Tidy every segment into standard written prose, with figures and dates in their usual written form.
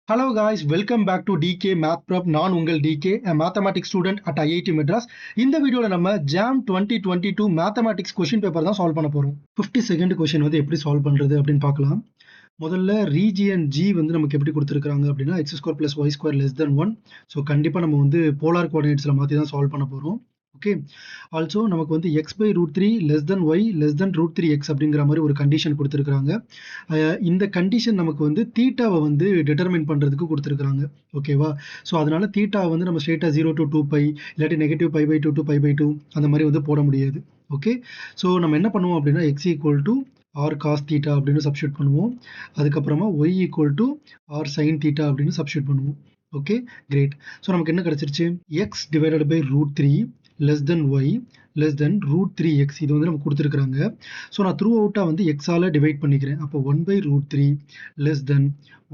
Hello guys, welcome back to DK Math Prep. நான் உங்கள் DK, a mathematics student at IIT Madras. இந்த வீடியோல நம்ம JAM 2022 mathematics question paper தான் solve பண்ண போறோம். 52nd question வந்து எப்படி சால்வ் பண்றது அப்படின்னு பார்க்கலாம். முதல்ல ரீஜியன் G வந்து நமக்கு எப்படி கொடுத்திருக்காங்க அப்படின்னா x² + y² <1. ஸோ கண்டிப்பா நம்ம வந்து போலார் கோஆர்டினேட்ஸ்ல மாத்தி தான் சால்வ் பண்ண போறோம். ஓகே, ஆல்சோ நமக்கு வந்து x/√3 y <√3x அப்படிங்கிற மாதிரி ஒரு கண்டிஷன் கொடுத்துருக்காங்க. இந்த கண்டிஷன் நமக்கு வந்து தீட்டாவை வந்து டிட்டர்மைன் பண்ணுறதுக்கு கொடுத்துருக்காங்க. ஓகேவா? ஸோ அதனால தீட்டாவை வந்து நம்ம ஸ்ட்ரெயிட்டாக 0 to 2π இல்லாட்டி -π/2 to π/2 அந்த மாதிரி வந்து போட முடியாது. ஓகே, ஸோ நம்ம என்ன பண்ணுவோம் அப்படின்னா x = r cos θ அப்படின்னு சப்ஸ்டியூட் பண்ணுவோம். அதுக்கப்புறமா y = r sin θ அப்படின்னு சப்ஸ்டியூட் பண்ணுவோம். Okay, great. ஸோ நமக்கு என்ன கிடைச்சிருச்சு? x/√3 y <√3x இது வந்து நமக்கு கொடுத்துருக்காங்க. ஸோ நான் த்ரூ அவுட்டாக வந்து எக்ஸால் டிவைட் பண்ணிக்கிறேன். அப்போ 1/√3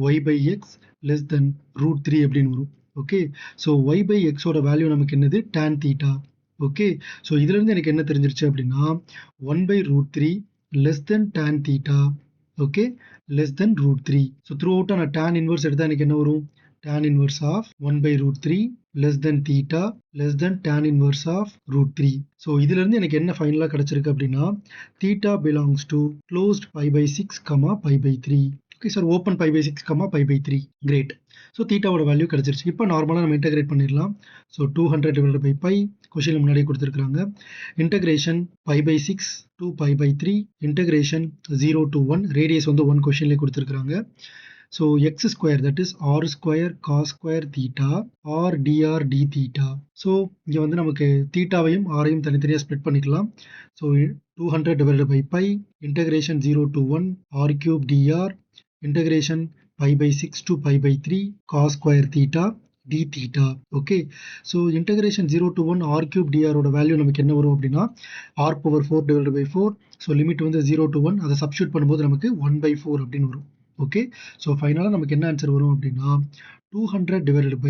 y/x <√3 அப்படின்னு வரும். ஓகே, ஸோ y/xோட வேல்யூ நமக்கு என்னது? tan θ. ஓகே, ஸோ இதுலேருந்து எனக்கு என்ன தெரிஞ்சிருச்சு அப்படின்னா 1/√3 tan θ. ஓகே, <√3. ஸோ த்ரூ அவுட்டாக நான் tan இன்வர்ஸ் எடுத்தால் எனக்கு என்ன வரும்? tan inverse of 1/√3 θ tan inverse of √3. So இதுல இருந்து எனக்கு என்ன ஃபைனலா கிடைச்சிருக்கு அப்படின்னா θ belongs to closed π/6, π/3. Okay sir, open π/6, π/3. Great. So தீட்டாவோட வேல்யூ கிடைச்சிருச்சு. இப்போ நார்மலாக நம்ம இன்டகிரேட் பண்ணிடலாம். ஸோ 200/π கொஷினில் முன்னாடி கொடுத்துருக்காங்க. Integration π/6 to π/3 integration 0 to 1 radius வந்து 1 கொஷின்லேயே கொடுத்துருக்காங்க. So x² that is r² cos² θ r dr dθ. So இங்கே வந்து நமக்கு தீட்டாவையும் ஆரையும் தனித்தனியாக ஸ்ப்ளிட் பண்ணிக்கலாம். So 200/π integration 0 to 1 r³ dr integration π/6 to π/3 cos² θ dθ. Okay, so integration 0 to 1 r³ dr ஓட வேல்யூ நமக்கு என்ன வரும் அப்படின்னா r⁴/4. ஸோ லிமிட் வந்து 0 to 1 அதை சப்ஸ்டியூட் பண்ணும்போது நமக்கு 1/4 அப்படின்னு வரும். ஓகே, ஸோ ஃபைனலாக நமக்கு என்ன ஆன்சர் வரும் அப்படின்னா 200/π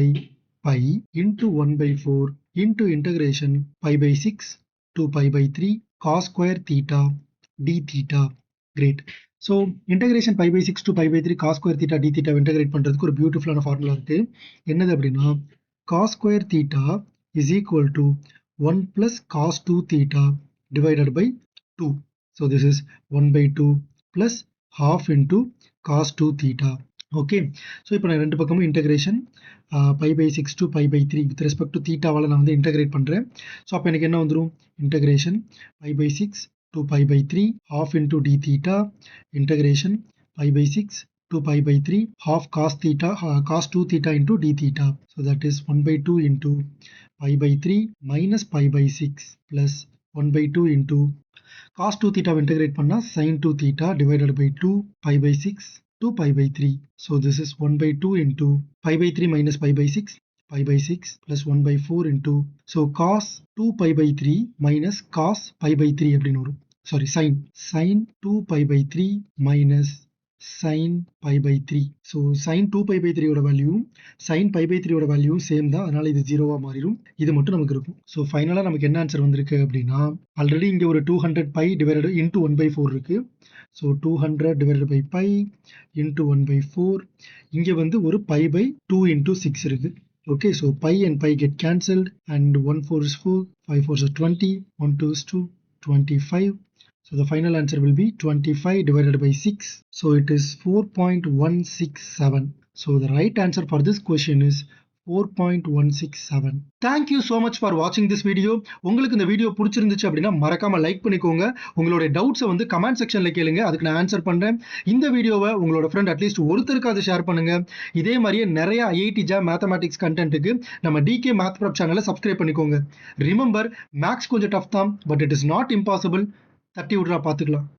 into 1/4 into integration π/6 to π/3 cos² θ dθ. Great. So integration π/6 to π/3 cos² θ dθ integrate பண்ணுறதுக்கு ஒரு பியூட்டிஃபுல்லான ஃபார்முலா இருக்குது. என்னது அப்படின்னா cos² θ is equal to 1 plus cos 2θ divided by 2. So this is 1/2 plus half into cos 2θ. Okay, so இப்போ நான் ரெண்டு பக்கமும் integration π/6 to π/3 with respect to தீட்டாவால் நான் வந்து இன்டகிரேட் பண்ணுறேன். ஸோ அப்போ எனக்கு என்ன வந்துடும்? Integration π/6 to π/3 half into dθ integration π/6 to π/3 half cos 2θ into dθ. So that is 1/2 into π/3 minus π/6 plus 1/2 into cos 2θ integrate பண்ணா sin 2θ divided by 2 π/6 to π/3. So this is 1/2 into π/3 minus π/6 plus 1/4 into so cos 2 π/3 minus cos π/3 அப்படின்னு வரும். Sorry, sin 2 π/3 minus sin π/3. So sin 2π/3 ஓட value sin π/3 ஓட value same தான், அதனால இது 0வா மாறிடும். இது மட்டும் நமக்கு இருக்கும். ஸோ ஃபைனலாக நமக்கு என்ன ஆன்சர் வந்திருக்கு அப்படின்னா ஆல்ரெடி இங்கே ஒரு 200π டிவைடட் இன்டூ 1/4 இருக்கு. ஸோ 200/π இன்டூ 1/4 இங்கே வந்து ஒரு π/2 into 6 இருக்கு. Okay, so π and π get cancelled and 1 4 is 4, 5 4 is 20, 1 2 is 2, 25. So the final answer will be 25 divided by 6. So it is 4.167. So the right answer for this question is 4.167. Thank you so much for watching this video. உங்களுக்கு இந்த video பிடிச்சிருந்துச்சு அப்படின்னா மறக்காம like பண்ணிக்கோங்க. உங்களுடைய டவுட்ஸை வந்து comment செக்ஷன்ல கேளுங்க, அதுக்கு நான் ஆன்சர் பண்றேன். இந்த வீடியோவை உங்களோட ஃப்ரெண்ட் அட்லீஸ்ட் ஒருத்தருக்காவது ஷேர் பண்ணுங்க. இதே மாதிரியே நிறைய IIT JAM மேத்தமேட்டிக்ஸ் கண்டென்ட்டுக்கு நம்ம DK Math Prep சேனலை சப்ஸ்கிரைப் பண்ணிக்கோங்க. ரிமெம்பர், மேக்ஸ் கொஞ்சம் டஃப் தான், but it is not impossible. தட்டி விட்றா பார்த்துக்கலாம்.